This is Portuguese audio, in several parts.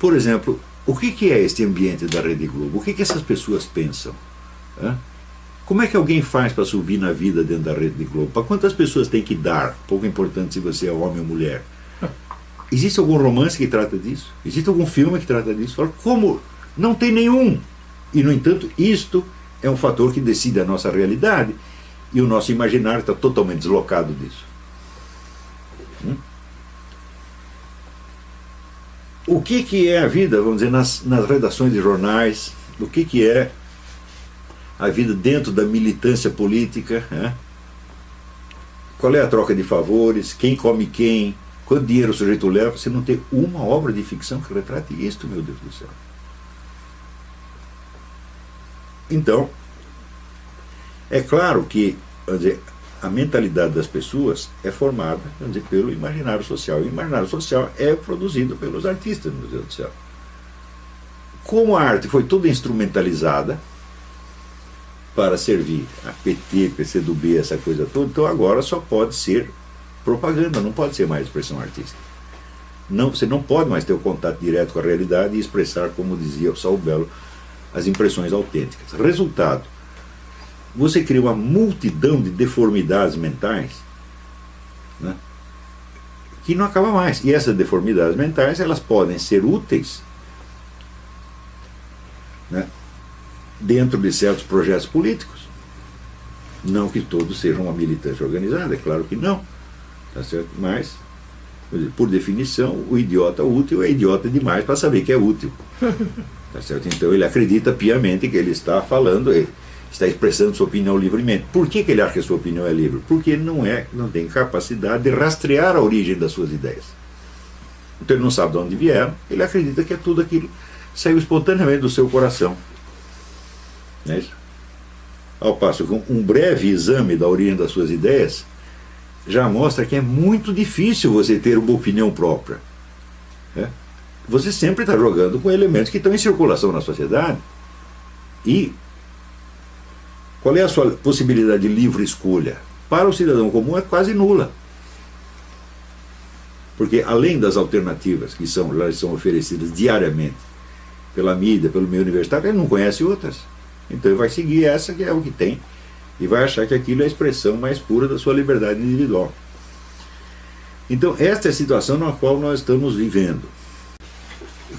por exemplo, o que é este ambiente da Rede Globo? O que essas pessoas pensam? Hã? Como é que alguém faz para subir na vida dentro da Rede Globo? Para quantas pessoas tem que dar? Pouco importante se você é homem ou mulher. Existe algum romance que trata disso? Existe algum filme que trata disso? Fala, como? Não tem nenhum. E, no entanto, isto é um fator que decide a nossa realidade e o nosso imaginário está totalmente deslocado disso. O que é a vida, vamos dizer, nas redações de jornais? O que é a vida dentro da militância política? Né? Qual é a troca de favores? Quem come quem? Quanto dinheiro o sujeito leva? Você não tem uma obra de ficção que retrate isto, meu Deus do céu. Então, é claro que, vamos dizer, a mentalidade das pessoas é formada, vamos dizer, pelo imaginário social. E o imaginário social é produzido pelos artistas, meu Deus do céu. Como a arte foi toda instrumentalizada para servir a PT, PCdoB, essa coisa toda, então agora só pode ser propaganda, não pode ser mais expressão artística. Não, você não pode mais ter o contato direto com a realidade e expressar, como dizia o Saul Bellow, as impressões autênticas. Resultado, você cria uma multidão de deformidades mentais, né, que não acaba mais. E essas deformidades mentais, elas podem ser úteis, né, dentro de certos projetos políticos. Não que todos sejam uma militância organizada, é claro que não, tá certo? Mas, por definição, o idiota útil é idiota demais para saber que é útil. Tá certo? Então ele acredita piamente que ele está falando, ele está expressando sua opinião livremente. Por que ele acha que a sua opinião é livre? Porque ele não tem capacidade de rastrear a origem das suas ideias. Então ele não sabe de onde vieram, ele acredita que é tudo aquilo que saiu espontaneamente do seu coração. Não é isso? Ao passo que um breve exame da origem das suas ideias já mostra que é muito difícil você ter uma opinião própria. Né? Você sempre está jogando com elementos que estão em circulação na sociedade. E qual é a sua possibilidade de livre escolha? Para o cidadão comum é quase nula. Porque além das alternativas que são oferecidas diariamente pela mídia, pelo meio universitário, ele não conhece outras. Então ele vai seguir essa que é o que tem e vai achar que aquilo é a expressão mais pura da sua liberdade individual. Então esta é a situação na qual nós estamos vivendo.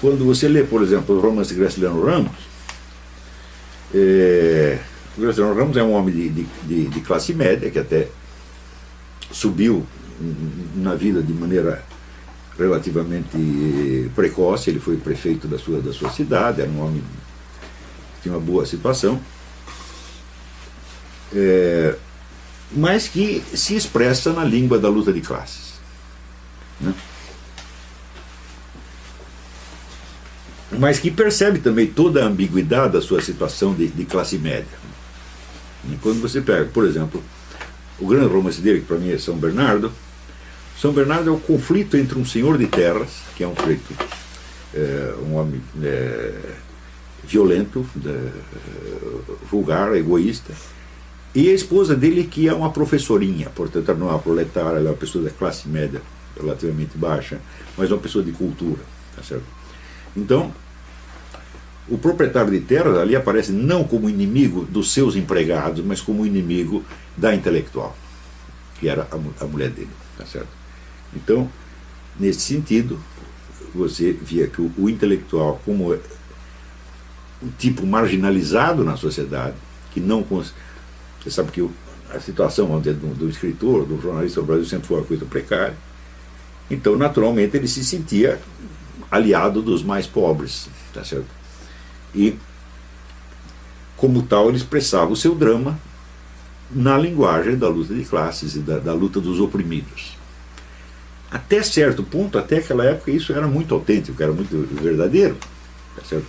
Quando você lê, por exemplo, o romance de Graciliano Ramos, o Graciliano Ramos é um homem de classe média, que até subiu na vida de maneira relativamente precoce. Ele foi prefeito da sua cidade, era um homem que tinha uma boa situação, mas que se expressa na língua da luta de classes. Né? Mas que percebe também toda a ambiguidade da sua situação de classe média. E quando você pega, por exemplo, o grande romance dele, que para mim é São Bernardo. São Bernardo é o conflito entre um senhor de terras, que é um sujeito, um homem violento, vulgar, egoísta, e a esposa dele, que é uma professorinha, portanto não é uma proletária, ela é uma pessoa da classe média relativamente baixa, mas uma pessoa de cultura, tá certo? Então, o proprietário de terras ali aparece não como inimigo dos seus empregados, mas como inimigo da intelectual, que era a mulher dele, tá certo? Então, nesse sentido, você via que o intelectual, como um tipo marginalizado na sociedade, que não... Você sabe que a situação, vamos dizer, do escritor, do jornalista no Brasil sempre foi uma coisa precária. Então, naturalmente, ele se sentia aliado dos mais pobres, tá certo? E, como tal, ele expressava o seu drama na linguagem da luta de classes e da luta dos oprimidos. Até certo ponto, até aquela época, isso era muito autêntico, era muito verdadeiro, tá certo?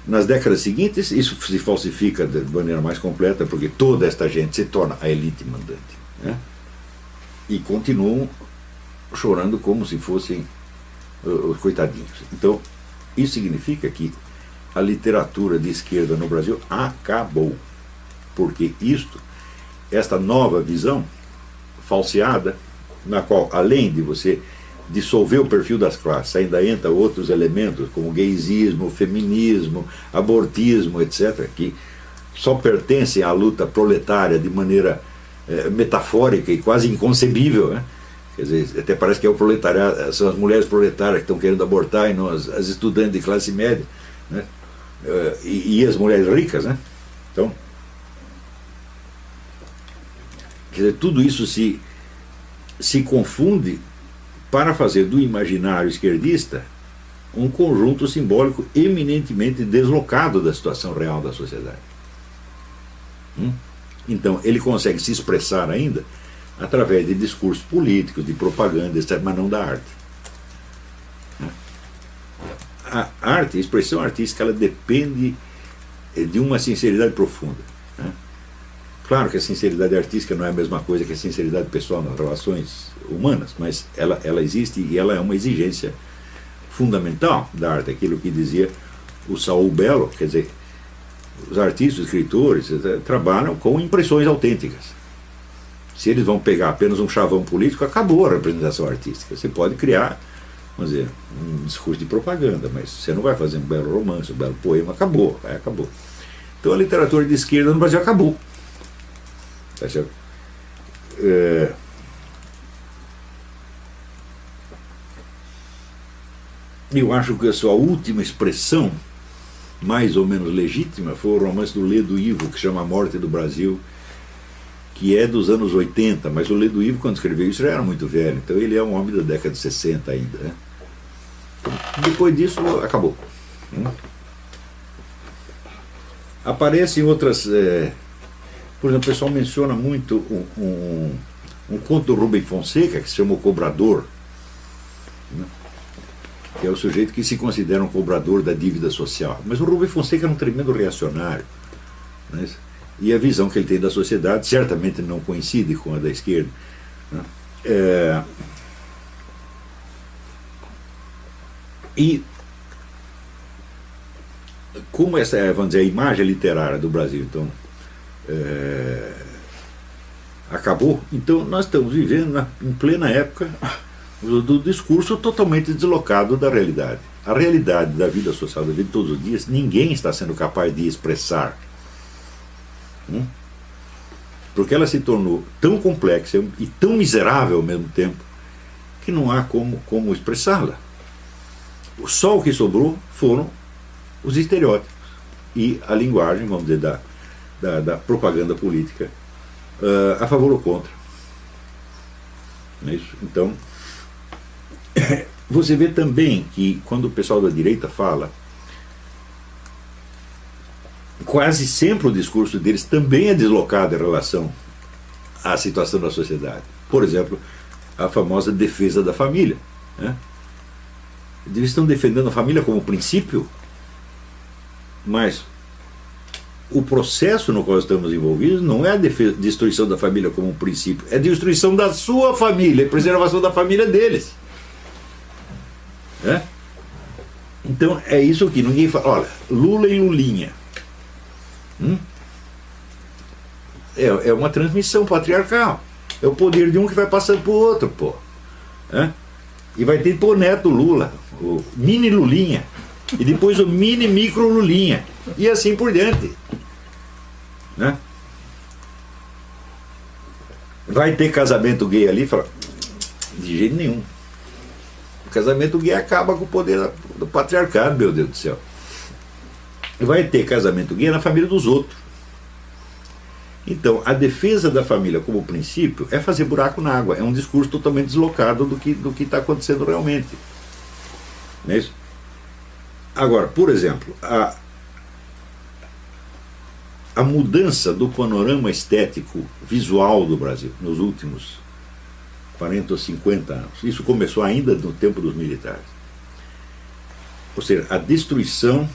Nas décadas seguintes, isso se falsifica de maneira mais completa, porque toda esta gente se torna a elite mandante, né? E continuam chorando como se fossem os coitadinhos. Então, isso significa que a literatura de esquerda no Brasil acabou, porque esta nova visão falseada, na qual, além de você dissolver o perfil das classes, ainda entra outros elementos, como gaysismo, feminismo, abortismo, etc., que só pertencem à luta proletária de maneira metafórica e quase inconcebível, né? Quer dizer, até parece que é o proletariado, são as mulheres proletárias que estão querendo abortar e não as estudantes de classe média, né? E as mulheres ricas, né? Então, quer dizer, tudo isso se confunde para fazer do imaginário esquerdista um conjunto simbólico eminentemente deslocado da situação real da sociedade. Então, ele consegue se expressar ainda através de discursos políticos, de propaganda, etc., mas não da arte. A arte, a expressão artística, ela depende de uma sinceridade profunda. Claro que a sinceridade artística não é a mesma coisa que a sinceridade pessoal nas relações humanas, mas ela existe e ela é uma exigência fundamental da arte, aquilo que dizia o Saul Bellow, quer dizer, os artistas, os escritores, trabalham com impressões autênticas. Se eles vão pegar apenas um chavão político, acabou a representação artística. Você pode criar, vamos dizer, um discurso de propaganda, mas você não vai fazer um belo romance, um belo poema, acabou. Então a literatura de esquerda no Brasil acabou. Tá certo? Eu acho que a sua última expressão, mais ou menos legítima, foi o romance do Ledo Ivo, que chama A Morte do Brasil, que é dos anos 80, mas o Ledo Ivo, quando escreveu isso, já era muito velho, então ele é um homem da década de 60 ainda, né? Depois disso, acabou. Aparecem outras... por exemplo, o pessoal menciona muito um conto do Rubem Fonseca, que se chama O Cobrador, né? Que é o sujeito que se considera um cobrador da dívida social. Mas o Rubem Fonseca é um tremendo reacionário, né? E a visão que ele tem da sociedade certamente não coincide com a da esquerda, né? E como essa é, vamos dizer, a imagem literária do Brasil, então, acabou, então nós estamos vivendo em plena época do discurso totalmente deslocado da realidade. A realidade da vida social, da vida de todos os dias, ninguém está sendo capaz de expressar. Porque ela se tornou tão complexa e tão miserável ao mesmo tempo que não há como expressá-la. Só o que sobrou foram os estereótipos e a linguagem, vamos dizer, da propaganda política a favor ou contra. Não é isso? Então, você vê também que quando o pessoal da direita fala, quase sempre o discurso deles também é deslocado em relação à situação da sociedade. Por exemplo, a famosa defesa da família, né? Eles estão defendendo a família como princípio, mas o processo no qual estamos envolvidos não é a destruição da família como um princípio, é a destruição da sua família, a preservação da família deles. Então é isso que ninguém fala. Olha, Lula e Lulinha. É uma transmissão patriarcal. É o poder de um que vai passando para o outro, pô. E vai ter o neto Lula, o mini Lulinha, e depois o mini micro Lulinha, e assim por diante. Vai ter casamento gay ali? Fala, de jeito nenhum. O casamento gay acaba com o poder do patriarcado, meu Deus do céu. Vai ter casamento gay na família dos outros. Então, a defesa da família como princípio é fazer buraco na água. É um discurso totalmente deslocado do que está acontecendo realmente. Não é isso? Agora, por exemplo, a mudança do panorama estético visual do Brasil nos últimos 40 ou 50 anos, isso começou ainda no tempo dos militares. Ou seja, a destruição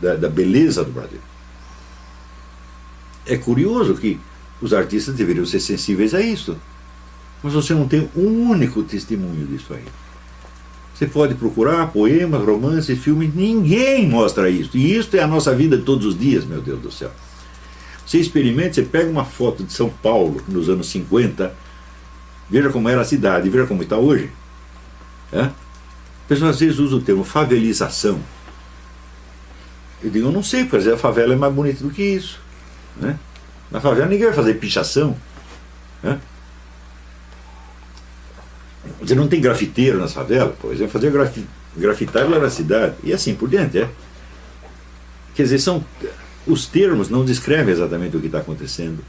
da beleza do Brasil. É curioso que os artistas deveriam ser sensíveis a isso, mas você não tem um único testemunho disso aí. Você pode procurar poemas, romances, filmes, ninguém mostra isso. E isso é a nossa vida de todos os dias, meu Deus do céu. Você experimenta, você pega uma foto de São Paulo nos anos 50, veja como era a cidade, veja como está hoje. A pessoa às vezes usa o termo favelização. Eu digo, eu não sei, porque a favela é mais bonita do que isso. Né? Na favela ninguém vai fazer pichação. Né? Você não tem grafiteiro nas favelas, por exemplo, fazer grafitar lá na cidade, e assim por diante. Quer dizer, os termos não descrevem exatamente o que está acontecendo.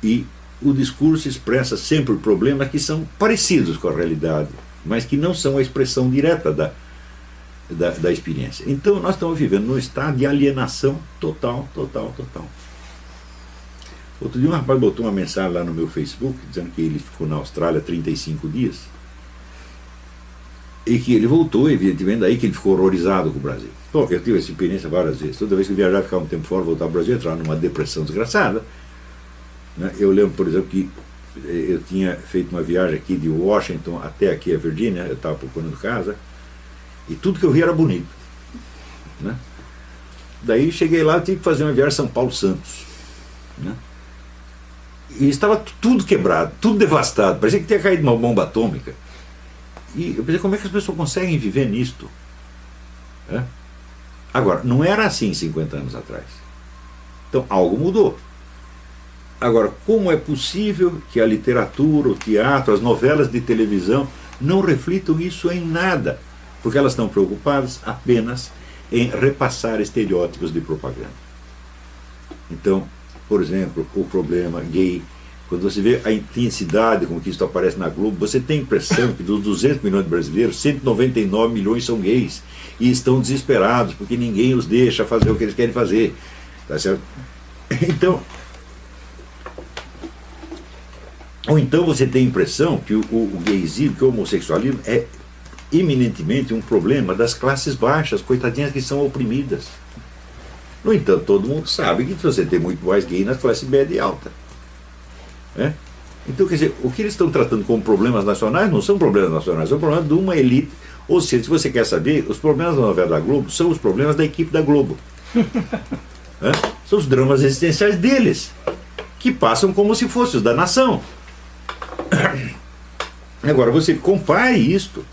E o discurso expressa sempre problemas que são parecidos com a realidade, mas que não são a expressão direta da experiência. Então nós estamos vivendo num estado de alienação total. Outro dia um rapaz botou uma mensagem lá no meu Facebook dizendo que ele ficou na Austrália 35 dias e que ele voltou, evidentemente, daí que ele ficou horrorizado com o Brasil. Bom, eu tive essa experiência várias vezes. Toda vez que eu viajava, ficava um tempo fora, voltava ao Brasil, entrava numa depressão desgraçada. Né? Eu lembro, por exemplo, que eu tinha feito uma viagem aqui de Washington até aqui a Virgínia, eu estava procurando casa, e tudo que eu via era bonito. Né? Daí cheguei lá e tive que fazer uma viagem São Paulo-Santos. Né? E estava tudo quebrado, tudo devastado, parecia que tinha caído uma bomba atômica. E eu pensei, como é que as pessoas conseguem viver nisto? Agora, não era assim 50 anos atrás. Então, algo mudou. Agora, como é possível que a literatura, o teatro, as novelas de televisão não reflitam isso em nada? Porque elas estão preocupadas apenas em repassar estereótipos de propaganda. Então, por exemplo, o problema gay, quando você vê a intensidade com que isso aparece na Globo, você tem a impressão que dos 200 milhões de brasileiros, 199 milhões são gays e estão desesperados porque ninguém os deixa fazer o que eles querem fazer. Tá certo? Então, ou então você tem a impressão que o gaysismo, que o homossexualismo é eminentemente um problema das classes baixas, coitadinhas que são oprimidas. No entanto, todo mundo sabe que você tem muito mais gay na classe média e alta. Então, quer dizer, o que eles estão tratando como problemas nacionais não são problemas nacionais, são problemas de uma elite. Ou seja, se você quer saber, os problemas da novela da Globo são os problemas da equipe da Globo. São os dramas existenciais deles, que passam como se fossem os da nação. Agora, você compare isto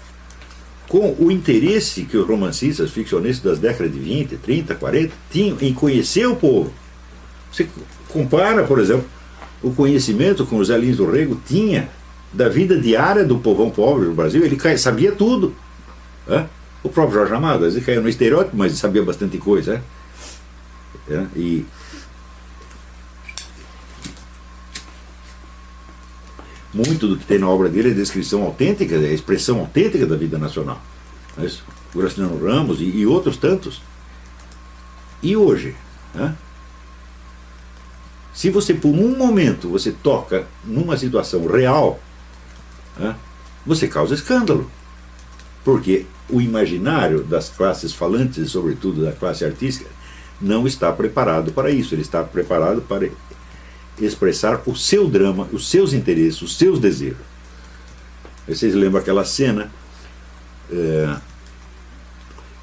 com o interesse que os romancistas, ficcionistas das décadas de 20, 30, 40 tinham em conhecer o povo. Você compara, por exemplo, o conhecimento que o José Lins do Rego tinha da vida diária do povão pobre do Brasil. Ele sabia tudo. O próprio Jorge Amado, às vezes caiu no estereótipo, mas sabia bastante coisa. E muito do que tem na obra dele é descrição autêntica, é a expressão autêntica da vida nacional. O Graciliano Ramos e outros tantos. E hoje, se você por um momento você toca numa situação real, você causa escândalo. Porque o imaginário das classes falantes, e sobretudo da classe artística, não está preparado para isso. Ele está preparado para expressar o seu drama, os seus interesses, os seus desejos. Vocês lembram aquela cena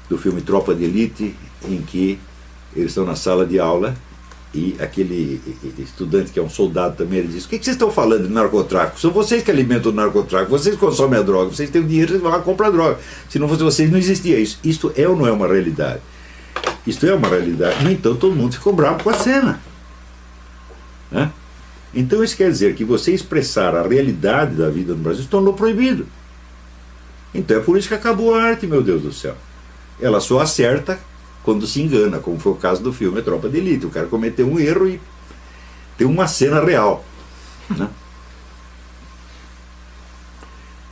do filme Tropa de Elite, em que eles estão na sala de aula e aquele estudante que é um soldado também, ele diz: o que vocês estão falando de narcotráfico? São vocês que alimentam o narcotráfico, vocês consomem a droga, vocês têm o dinheiro, vocês vão lá comprar droga. Se não fosse vocês, não existia isso. Isto é ou não é uma realidade? Isto é uma realidade. No entanto, todo mundo ficou bravo com a cena. Então isso quer dizer que você expressar a realidade da vida no Brasil se tornou proibido. Então é por isso que acabou a arte, meu Deus do céu. Ela só acerta quando se engana, como foi o caso do filme Tropa de Elite. O cara cometeu um erro e tem uma cena real.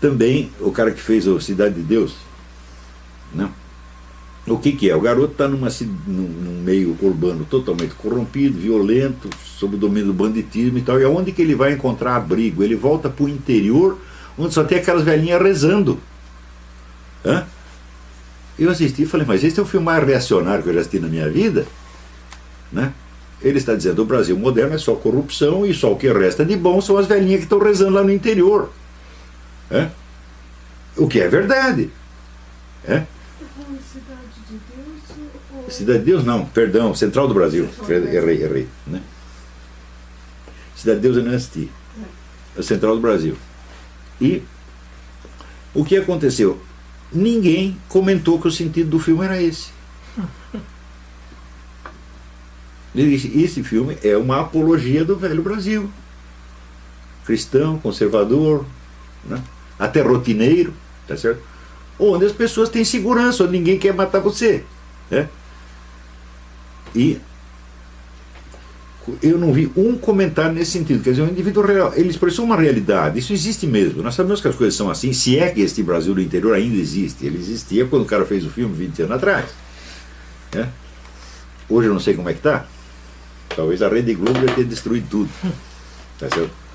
Também o cara que fez o Cidade de Deus, o que é? O garoto está num meio urbano totalmente corrompido, violento, sob o domínio do banditismo e tal. E aonde que ele vai encontrar abrigo? Ele volta para o interior, onde só tem aquelas velhinhas rezando. Eu assisti e falei, mas esse é o filme mais reacionário que eu já assisti na minha vida. Ele está dizendo, o Brasil moderno é só corrupção e só o que resta de bom são as velhinhas que estão rezando lá no interior. O que é verdade. Cidade de Deus não, perdão, Central do Brasil. Errei. Cidade de Deus eu não assisti. É Central do Brasil. E O que aconteceu? Ninguém comentou que o sentido do filme era esse. Ele disse, esse filme é uma apologia do velho Brasil. Cristão, conservador, né? Até rotineiro, tá certo? Onde as pessoas têm segurança, onde ninguém quer matar você, né? E eu não vi um comentário nesse sentido. Quer dizer, o indivíduo real, ele expressou uma realidade, isso existe mesmo. Nós sabemos que as coisas são assim, se é que este Brasil do interior ainda existe. Ele existia quando o cara fez o filme 20 anos atrás, né? Hoje eu não sei como é que está. Talvez a Rede Globo já tenha destruído tudo, tá certo?